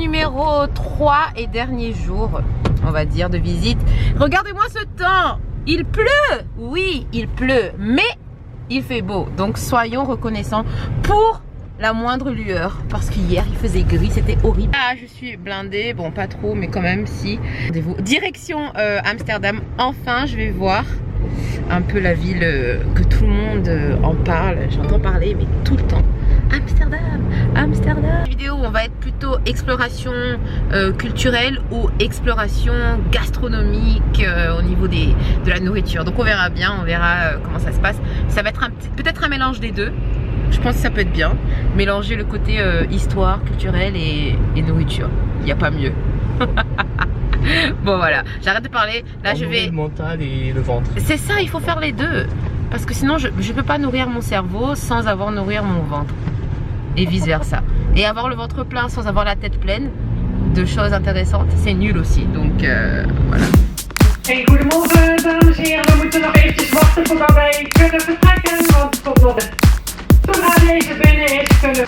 numéro 3 et dernier jour, on va dire, de visite. Regardez-moi ce temps. Il pleut. Oui, il pleut, mais il fait beau. Donc soyons reconnaissants pour la moindre lueur, parce qu'hier il faisait gris, c'était horrible. Ah, je suis blindée, bon pas trop, mais quand même si. Rendez-vous. Direction Amsterdam. Enfin, je vais voir un peu la ville que tout le monde en parle. J'entends parler, mais tout le temps. Amsterdam, Amsterdam. Une vidéo où on va être plutôt exploration culturelle ou exploration gastronomique au niveau de la nourriture. Donc on verra bien, on verra comment ça se passe. Ça va être peut-être un mélange des deux. Je pense que ça peut être bien. Mélanger le côté histoire, culturelle et nourriture. Il n'y a pas mieux. Bon voilà, j'arrête de parler. Là je vais... le mental et le ventre. C'est ça, il faut faire les deux. Parce que sinon je ne peux pas nourrir mon cerveau sans avoir nourrir mon ventre. Et vice versa. Et avoir le ventre plein sans avoir la tête pleine de choses intéressantes, c'est nul aussi. Donc voilà. Hey, goedemorgen dames en heren, we moeten nog eventjes wachten voordat wij kunnen vertrekken, want tot nog zodra deze binnen is kunnen...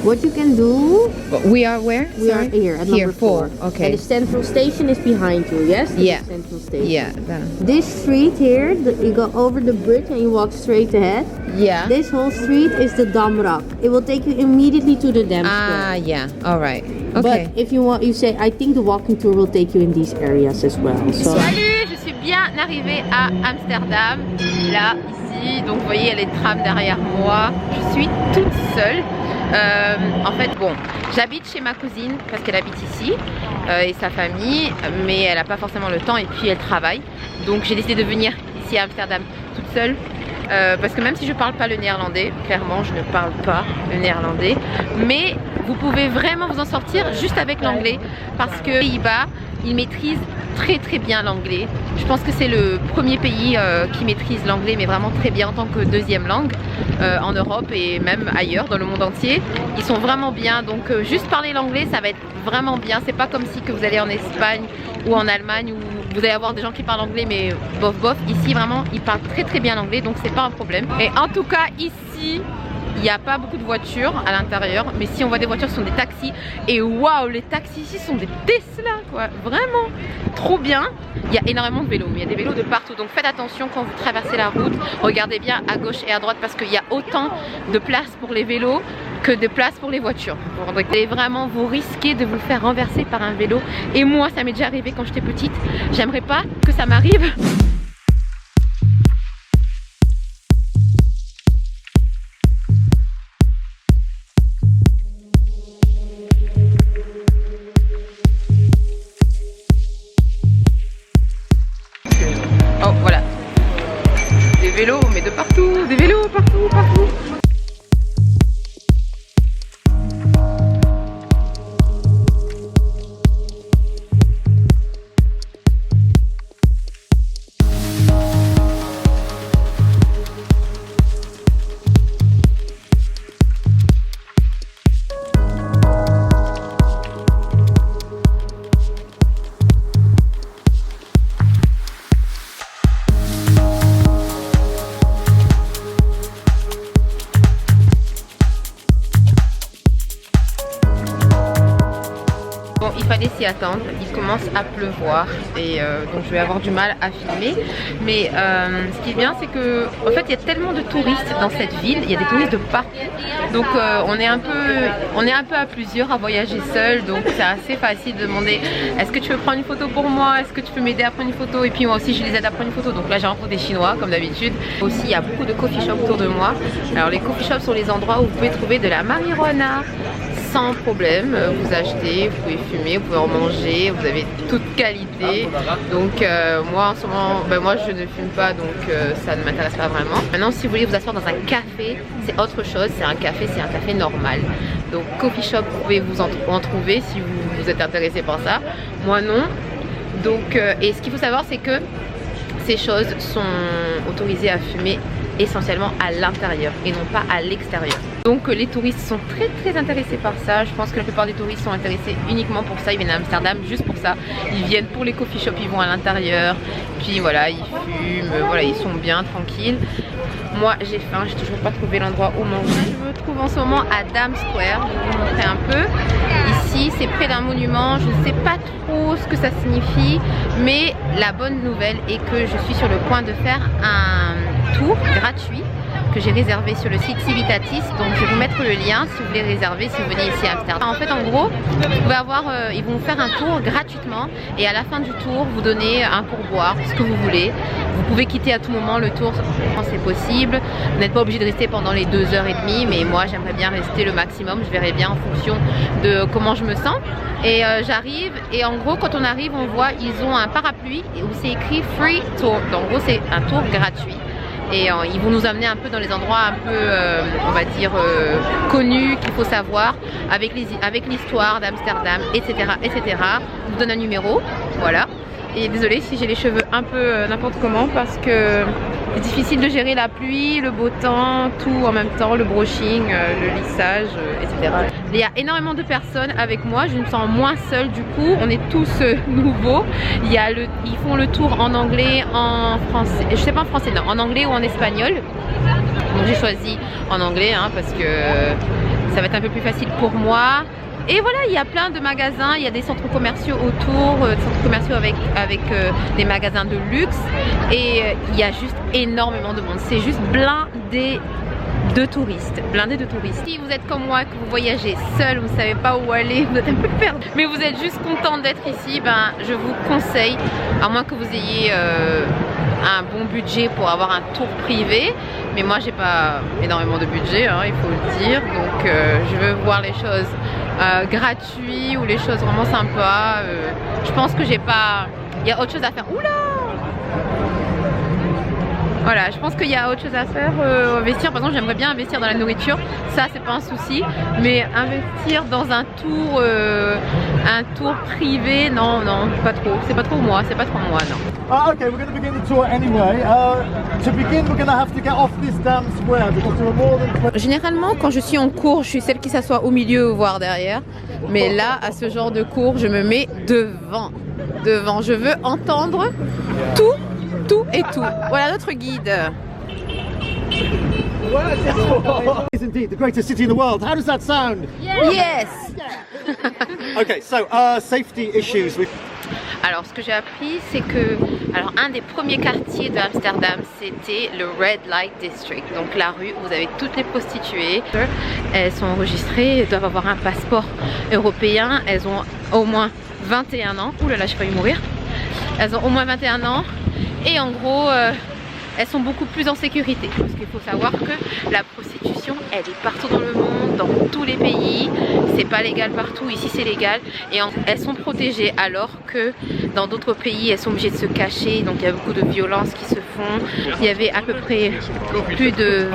What you can do, We are where? we are here at number 4. Okay. And the central station is behind you, yes? Yeah. The central station. Yeah. This street here, you go over the bridge and you walk straight ahead. Yeah. This whole street is the Damrak. It will take you immediately to the Dam Square. Yeah. All right. Okay. But if you want, you say, I think the walking tour will take you in these areas as well. So. Salut, je suis bien arrivée à Amsterdam, là, ici. Donc vous voyez, il y a les trams derrière moi. Je suis toute seule. En fait, bon, j'habite chez ma cousine parce qu'elle habite ici et sa famille, mais elle n'a pas forcément le temps et puis elle travaille. Donc j'ai décidé de venir ici à Amsterdam toute seule. Parce que même si je parle pas le néerlandais, clairement je ne parle pas le néerlandais, mais vous pouvez vraiment vous en sortir juste avec l'anglais, parce que les Pays-Bas, ils maîtrisent très bien l'anglais. Je pense que c'est le premier pays qui maîtrise l'anglais, mais vraiment très bien en tant que deuxième langue en Europe et même ailleurs dans le monde entier. Ils sont vraiment bien, donc juste parler l'anglais, ça va être vraiment bien. C'est pas comme si que vous allez en Espagne ou en Allemagne où vous allez avoir des gens qui parlent anglais mais bof. Ici vraiment ils parlent très bien l'anglais, donc c'est pas un problème. Et en tout cas ici il n'y a pas beaucoup de voitures à l'intérieur, mais si on voit des voitures, ce sont des taxis. Et waouh, les taxis ici sont des Tesla quoi, vraiment trop bien. Il y a énormément de vélos, mais il y a des vélos de partout, donc faites attention quand vous traversez la route. Regardez bien à gauche et à droite parce qu'il y a autant de place pour les vélos que de place pour les voitures. Et vraiment vous risquez de vous faire renverser par un vélo. Et moi ça m'est déjà arrivé quand j'étais petite. J'aimerais pas que ça m'arrive. Oh voilà, des vélos mais de partout, des vélos partout. Bon, il fallait s'y attendre, il commence à pleuvoir et donc je vais avoir du mal à filmer. Mais ce qui est bien, c'est que en fait il y a tellement de touristes dans cette ville, il y a des touristes de partout. Donc on est un peu à plusieurs à voyager seul, donc c'est assez facile de demander est-ce que tu veux prendre une photo pour moi, est-ce que tu peux m'aider à prendre une photo, et puis moi aussi je les aide à prendre une photo. Donc là j'ai rencontré des Chinois comme d'habitude. Aussi il y a beaucoup de coffee shops autour de moi. Alors les coffee shops sont les endroits où vous pouvez trouver de la marijuana sans problème, vous achetez, vous pouvez fumer, vous pouvez en manger, vous avez toute qualité. Donc moi en ce moment, moi je ne fume pas, donc ça ne m'intéresse pas vraiment. Maintenant si vous voulez vous asseoir dans un café, c'est autre chose, c'est un café normal. Donc coffee shop, vous pouvez vous en trouver si vous êtes intéressé par ça. Moi non. Donc et ce qu'il faut savoir c'est que ces choses sont autorisées à fumer essentiellement à l'intérieur et non pas à l'extérieur. Donc les touristes sont très intéressés par ça. Je pense que la plupart des touristes sont intéressés uniquement pour ça. Ils viennent à Amsterdam juste pour ça. Ils viennent pour les coffee shops, ils vont à l'intérieur. Puis voilà, ils fument, voilà, ils sont bien tranquilles. Moi j'ai faim, j'ai toujours pas trouvé l'endroit où manger. Je me trouve en ce moment à Dam Square, je vais vous montrer un peu. Ici c'est près d'un monument, je ne sais pas trop ce que ça signifie, mais la bonne nouvelle est que je suis sur le point de faire un tour gratuit que j'ai réservé sur le site Civitatis. Donc je vais vous mettre le lien si vous voulez réserver si vous venez ici à Amsterdam. En fait en gros vous pouvez avoir, ils vont vous faire un tour gratuitement et à la fin du tour vous donnez un pourboire, ce que vous voulez. Vous pouvez quitter à tout moment le tour quand c'est possible. Vous n'êtes pas obligé de rester pendant les 2h30, mais moi j'aimerais bien rester le maximum. Je verrai bien en fonction de comment je me sens. Et j'arrive et en gros quand on arrive on voit ils ont un parapluie où c'est écrit Free Tour. Donc en gros c'est un tour gratuit. Et ils vont nous amener un peu dans les endroits un peu, on va dire, connus, qu'il faut savoir, avec l'histoire d'Amsterdam, etc., etc. On vous donne un numéro, voilà. Et désolée si j'ai les cheveux un peu n'importe comment parce que c'est difficile de gérer la pluie, le beau temps, tout en même temps, le brushing, le lissage, etc. Il y a énormément de personnes avec moi, je me sens moins seule du coup, on est tous nouveaux. Ils font le tour en anglais, en français, je sais pas en français, non, en anglais ou en espagnol. Donc j'ai choisi en anglais hein, parce que ça va être un peu plus facile pour moi. Et voilà, il y a plein de magasins, il y a des centres commerciaux autour, des centres commerciaux avec des magasins de luxe. Et il y a juste énormément de monde, c'est juste blindé de touristes, blindé de touristes. Si vous êtes comme moi, que vous voyagez seul, vous ne savez pas où aller, vous êtes un peu perdu, mais vous êtes juste content d'être ici, ben, je vous conseille, à moins que vous ayez un bon budget pour avoir un tour privé, mais moi j'ai pas énormément de budget, hein, il faut le dire, donc je veux voir les choses gratuites ou les choses vraiment sympas. Je pense que j'ai pas, il y a autre chose à faire. Oula! Voilà, je pense qu'il y a autre chose à faire, investir, par exemple j'aimerais bien investir dans la nourriture, ça c'est pas un souci, mais investir dans un tour privé, non, pas trop, c'est pas trop moi, non. Okay, we're going to begin the tour anyway. To begin, we're going to have to get off this Dam Square because there are more than... Généralement, quand je suis en cours, je suis celle qui s'assoit au milieu, voire derrière, mais là, à ce genre de cours, je me mets devant. Je veux entendre tout et tout. Voilà notre guide. Is indeed the greatest city in the world. How does that sound? Yes. Okay, so safety issues. Alors ce que j'ai appris c'est que un des premiers quartiers de Amsterdam c'était le Red Light District, donc la rue où vous avez toutes les prostituées. Elles sont enregistrées, elles doivent avoir un passeport européen, elles ont au moins 21 ans. Ouh là là, j'ai failli mourir. Elles ont au moins 21 ans et en gros elles sont beaucoup plus en sécurité parce qu'il faut savoir que la prostitution elle est partout dans le monde, dans tous les pays, c'est pas légal partout, ici c'est légal et elles sont protégées alors que dans d'autres pays elles sont obligées de se cacher, donc il y a beaucoup de violences qui se font. Il y avait à peu près plus de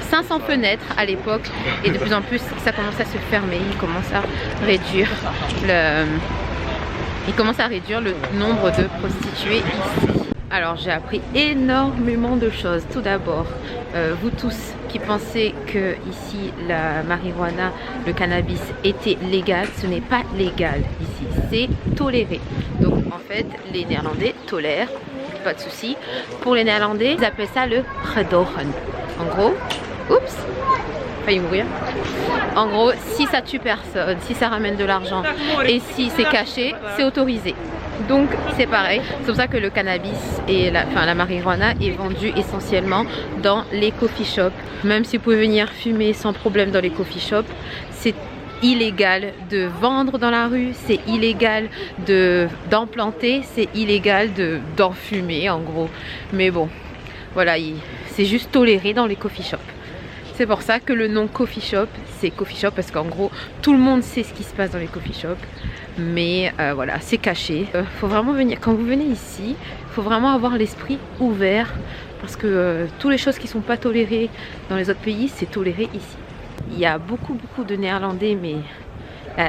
500 fenêtres à l'époque et de plus en plus ça commence à se fermer, il commence à réduire le nombre de prostituées ici. Alors j'ai appris énormément de choses. Tout d'abord, vous tous qui pensez que ici la marijuana, le cannabis était légal, ce n'est pas légal ici, c'est toléré. Donc en fait les Néerlandais tolèrent, pas de souci. Pour les Néerlandais ils appellent ça le gedogen. En gros, oups, failli mourir. En gros, si ça tue personne, si ça ramène de l'argent et si c'est caché, c'est autorisé. Donc c'est pareil, c'est pour ça que le cannabis et la marijuana est vendue essentiellement dans les coffee shops. Même si vous pouvez venir fumer sans problème dans les coffee shops, c'est illégal de vendre dans la rue, c'est illégal d'en planter, c'est illégal d'en fumer en gros. Mais bon, voilà, c'est juste toléré dans les coffee shops. C'est pour ça que le nom coffee shop, c'est coffee shop parce qu'en gros, tout le monde sait ce qui se passe dans les coffee shops. Mais voilà, c'est caché. Faut vraiment venir, quand vous venez ici, il faut vraiment avoir l'esprit ouvert parce que toutes les choses qui ne sont pas tolérées dans les autres pays, c'est toléré ici. Il y a beaucoup de Néerlandais, mais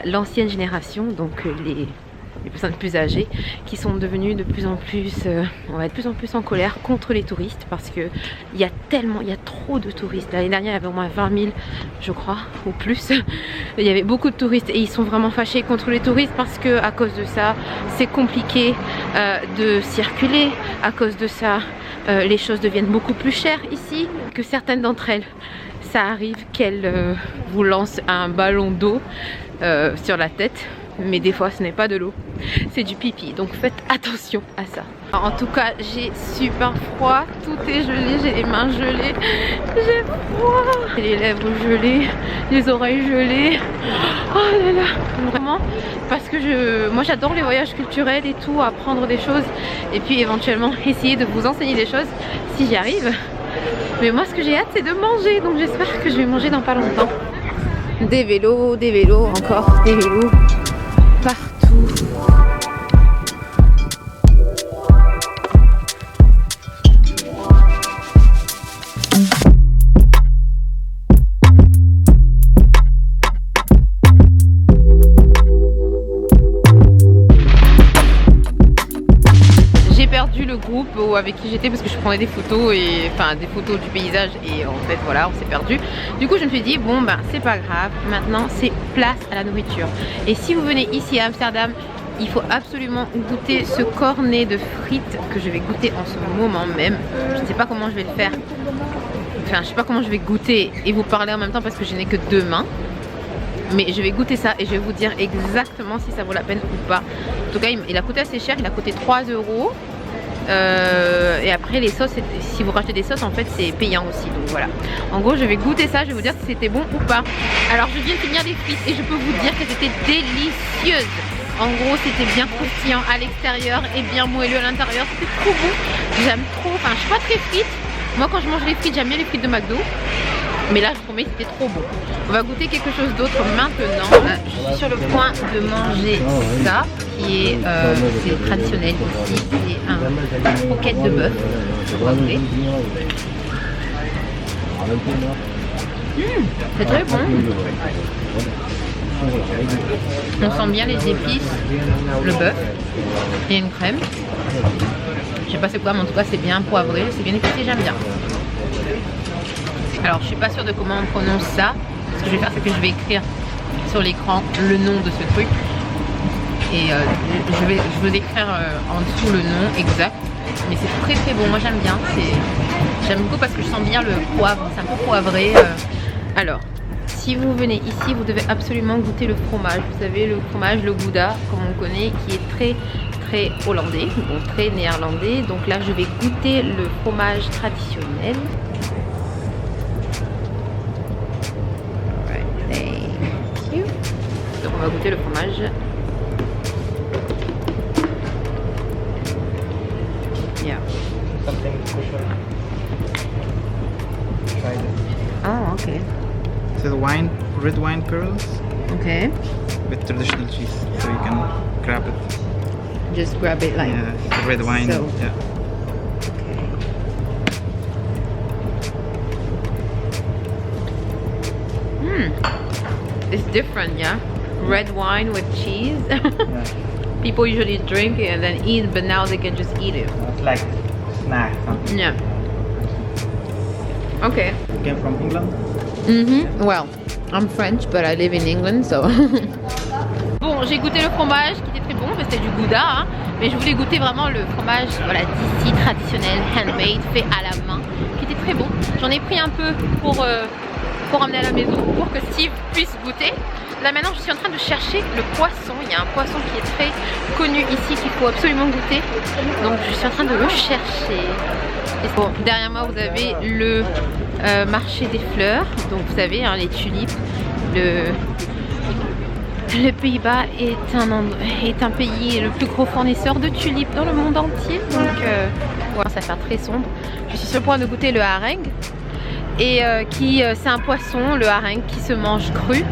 l'ancienne génération, donc les personnes plus âgées, qui sont devenues de plus en plus, on va être de plus en plus en colère contre les touristes parce que il y a trop de touristes. L'année dernière, il y avait au moins 20 000, je crois, ou plus. Il y avait beaucoup de touristes et ils sont vraiment fâchés contre les touristes parce que à cause de ça, c'est compliqué de circuler. À cause de ça, les choses deviennent beaucoup plus chères ici. Que certaines d'entre elles, ça arrive qu'elles vous lancent un ballon d'eau sur la tête. Mais des fois ce n'est pas de l'eau, c'est du pipi, donc faites attention à ça. En tout cas, j'ai super froid, tout est gelé, j'ai les mains gelées, j'ai froid, j'ai les lèvres gelées, les oreilles gelées. Oh là là, vraiment, parce que moi j'adore les voyages culturels et tout, apprendre des choses et puis éventuellement essayer de vous enseigner des choses si j'y arrive. Mais moi ce que j'ai hâte c'est de manger, donc j'espère que je vais manger dans pas longtemps. Des vélos, encore des vélos. Partout. J'ai perdu le groupe avec qui j'étais parce que je prenais des photos et enfin des photos du paysage et en fait voilà, on s'est perdu. Du coup je me suis dit bon ben c'est pas grave, maintenant c'est place à la nourriture. Et si vous venez ici à Amsterdam, il faut absolument goûter ce cornet de frites que je vais goûter en ce moment même. Je ne sais pas comment je vais le faire. Enfin je sais pas comment je vais goûter et vous parler en même temps parce que je n'ai que 2 mains. Mais je vais goûter ça et je vais vous dire exactement si ça vaut la peine ou pas. En tout cas il a coûté assez cher, il a coûté 3 €. Et après les sauces, si vous rachetez des sauces en fait c'est payant aussi, donc voilà. En gros je vais goûter ça, je vais vous dire si c'était bon ou pas. Alors je viens de finir des frites et je peux vous dire qu'elles étaient délicieuses. En gros c'était bien croustillant à l'extérieur et bien moelleux à l'intérieur, c'était trop bon. J'aime trop, enfin je suis pas très frite. Moi quand je mange les frites j'aime bien les frites de McDo. Mais là je promets c'était trop bon. On va goûter quelque chose d'autre maintenant. Je suis sur le point de manger ça qui est c'est traditionnel ici. C'est un croquette de bœuf. C'est très bon. On sent bien les épices, le bœuf et une crème. Je sais pas c'est quoi mais en tout cas c'est bien poivré, c'est bien épicé, j'aime bien. Alors je suis pas sûre de comment on prononce ça. Ce que je vais faire c'est que je vais écrire sur l'écran le nom de ce truc. Et je vais écrire en dessous le nom exact. Mais c'est très très bon, moi j'aime bien. J'aime beaucoup parce que je sens bien le poivre, c'est un peu poivré. Alors, si vous venez ici, vous devez absolument goûter le fromage. Vous savez le fromage, le Gouda, comme on connaît, qui est très très hollandais, donc très néerlandais. Donc là je vais goûter le fromage traditionnel. Donc on va goûter le fromage. Yeah. Oh, okay. So the red wine pearls Okay. with traditional cheese, so you can grab it. Just grab it like. Yeah, the red wine. So. Yeah. It's different, yeah. Red wine with cheese. Yeah. People usually drink it and then eat, but now they can just eat it. It's like snack something. Yeah. Okay. You came from England? Mm-hmm. Well, I'm French, but I live in England, so. Bon, j'ai goûté le fromage qui était très bon, mais c'était du Gouda, hein. Mais je voulais goûter vraiment le fromage, voilà, d'ici traditionnel, handmade, fait à la main, qui était très bon. J'en ai pris un peu pour emmener à la maison, pour que Steve puisse goûter. Là maintenant, je suis en train de chercher le poisson. Il y a un poisson qui est très connu ici qu'il faut absolument goûter. Donc je suis en train de le chercher. Et bon, derrière moi, vous avez le marché des fleurs. Donc vous savez, hein, les tulipes. Le Pays-Bas est un pays le plus gros fournisseur de tulipes dans le monde entier. Donc ouais, ça fait très sombre. Je suis sur le point de goûter le harengue. Et c'est un poisson, le harengue, qui se mange cru.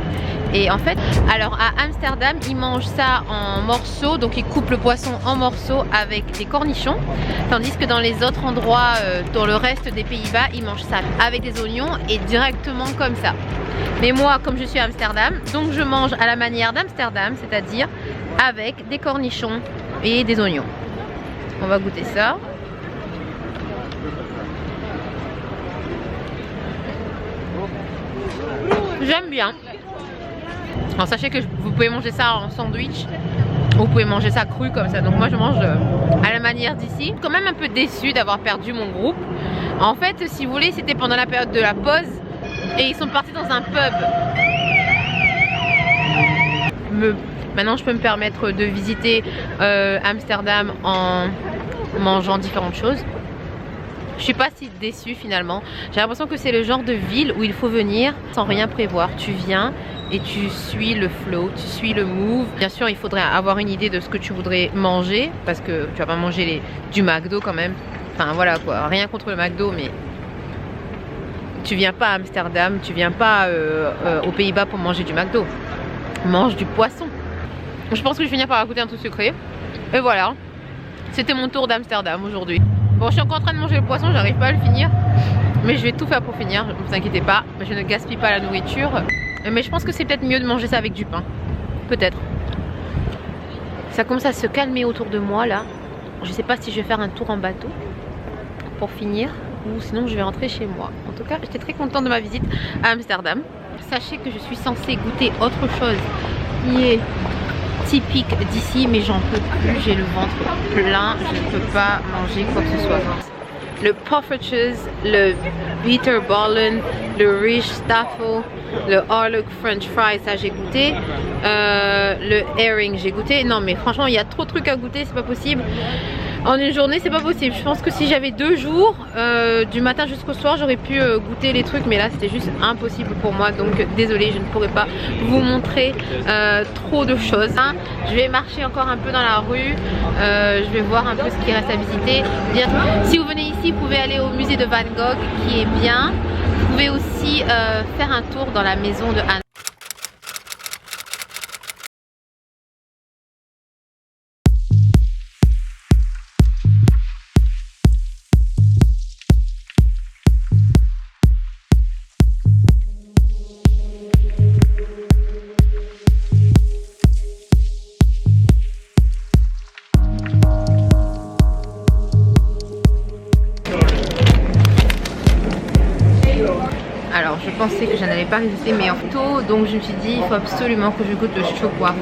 Et en fait, alors à Amsterdam, ils mangent ça en morceaux, donc ils coupent le poisson en morceaux avec des cornichons, tandis que dans les autres endroits, dans le reste des Pays-Bas, ils mangent ça avec des oignons et directement comme ça. Mais moi, comme je suis à Amsterdam, donc je mange à la manière d'Amsterdam, c'est-à-dire avec des cornichons et des oignons. On va goûter ça. J'aime bien. Alors sachez que vous pouvez manger ça en sandwich, ou vous pouvez manger ça cru comme ça. Donc moi je mange à la manière d'ici. Quand même un peu déçue d'avoir perdu mon groupe. En fait, si vous voulez, c'était pendant la période de la pause et ils sont partis dans un pub. Maintenant je peux me permettre de visiter Amsterdam en mangeant différentes choses. Je suis pas si déçue finalement. J'ai l'impression que c'est le genre de ville où il faut venir sans rien prévoir. Tu viens et tu suis le flow, tu suis le move. Bien sûr, il faudrait avoir une idée de ce que tu voudrais manger, parce que tu vas pas manger du McDo quand même. Enfin voilà quoi, rien contre le McDo, mais tu viens pas à Amsterdam, tu viens pas aux Pays-Bas pour manger du McDo. Mange du poisson. Je pense que je vais finir par goûter un truc sucré. Et voilà, c'était mon tour d'Amsterdam aujourd'hui. Bon, je suis encore en train de manger le poisson, j'arrive pas à le finir. Mais je vais tout faire pour finir, ne vous inquiétez pas. Je ne gaspille pas la nourriture. Mais je pense que c'est peut-être mieux de manger ça avec du pain. Peut-être. Ça commence à se calmer autour de moi là. Je sais pas si je vais faire un tour en bateau pour finir, ou sinon je vais rentrer chez moi. En tout cas, j'étais très contente de ma visite à Amsterdam. Sachez que je suis censée goûter autre chose qui est typique d'ici, mais j'en peux plus, j'ai le ventre plein, je ne peux pas manger quoi que ce soit. Le poffertjes, le bitterballen, le Rijstaffel, le Harlech French fries, ça j'ai goûté, le herring j'ai goûté. Non mais franchement il y a trop de trucs à goûter, c'est pas possible. En une journée c'est pas possible. Je pense que si j'avais 2 jours, du matin jusqu'au soir, j'aurais pu goûter les trucs, mais là c'était juste impossible pour moi. Donc désolée, je ne pourrais pas vous montrer trop de choses. Je vais marcher encore un peu dans la rue, je vais voir un peu ce qui reste à visiter. Bien, si vous venez ici, vous pouvez aller au musée de Van Gogh qui est bien. Vous pouvez aussi faire un tour dans la maison de Anne. Alors je pensais que je n'allais pas résister, mais en photo, donc je me suis dit il faut absolument que je goûte le stroopwafel.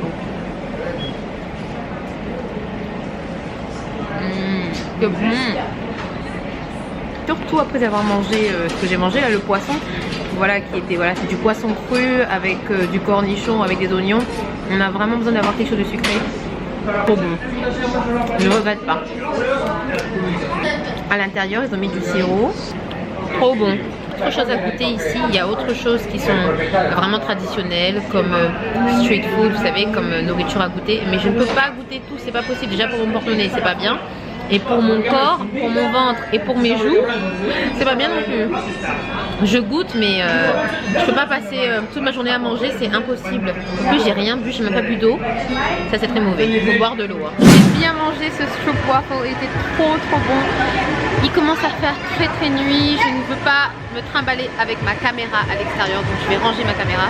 C'est bon. Surtout après avoir mangé ce que j'ai mangé là, le poisson. Voilà, qui était, voilà, c'est du poisson cru avec du cornichon, avec des oignons. On a vraiment besoin d'avoir quelque chose de sucré. Trop bon. Je ne regrette pas. À l'intérieur ils ont mis du sirop. Trop bon. Autre chose à goûter ici, il y a autre chose qui sont vraiment traditionnelles comme street food, vous savez, comme nourriture à goûter, mais je ne peux pas goûter tout, c'est pas possible. Déjà pour mon porte-monnaie c'est pas bien, et pour mon corps, pour mon ventre et pour mes joues c'est pas bien non plus. Je goûte mais je peux pas passer toute ma journée à manger, c'est impossible. En plus j'ai rien bu, j'ai même pas bu d'eau, ça c'est très mauvais, il faut boire de l'eau. J'ai bien mangé ce stroopwafel, il était trop bon. Il commence à faire très nuit, je ne veux pas me trimballer avec ma caméra à l'extérieur, donc je vais ranger ma caméra.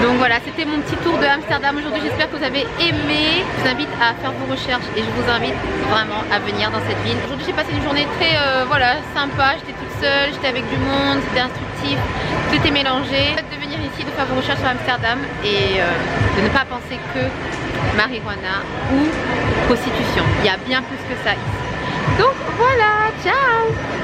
Donc voilà, c'était mon petit tour de Amsterdam aujourd'hui, j'espère que vous avez aimé. Je vous invite à faire vos recherches et je vous invite vraiment à venir dans cette ville. Aujourd'hui j'ai passé une journée très voilà, sympa, j'étais toute seule, j'étais avec du monde, c'était instructif, tout était mélangé. De venir ici, de faire vos recherches sur Amsterdam et de ne pas penser que marijuana ou prostitution. Il y a bien plus que ça ici. Donc voilà, ciao!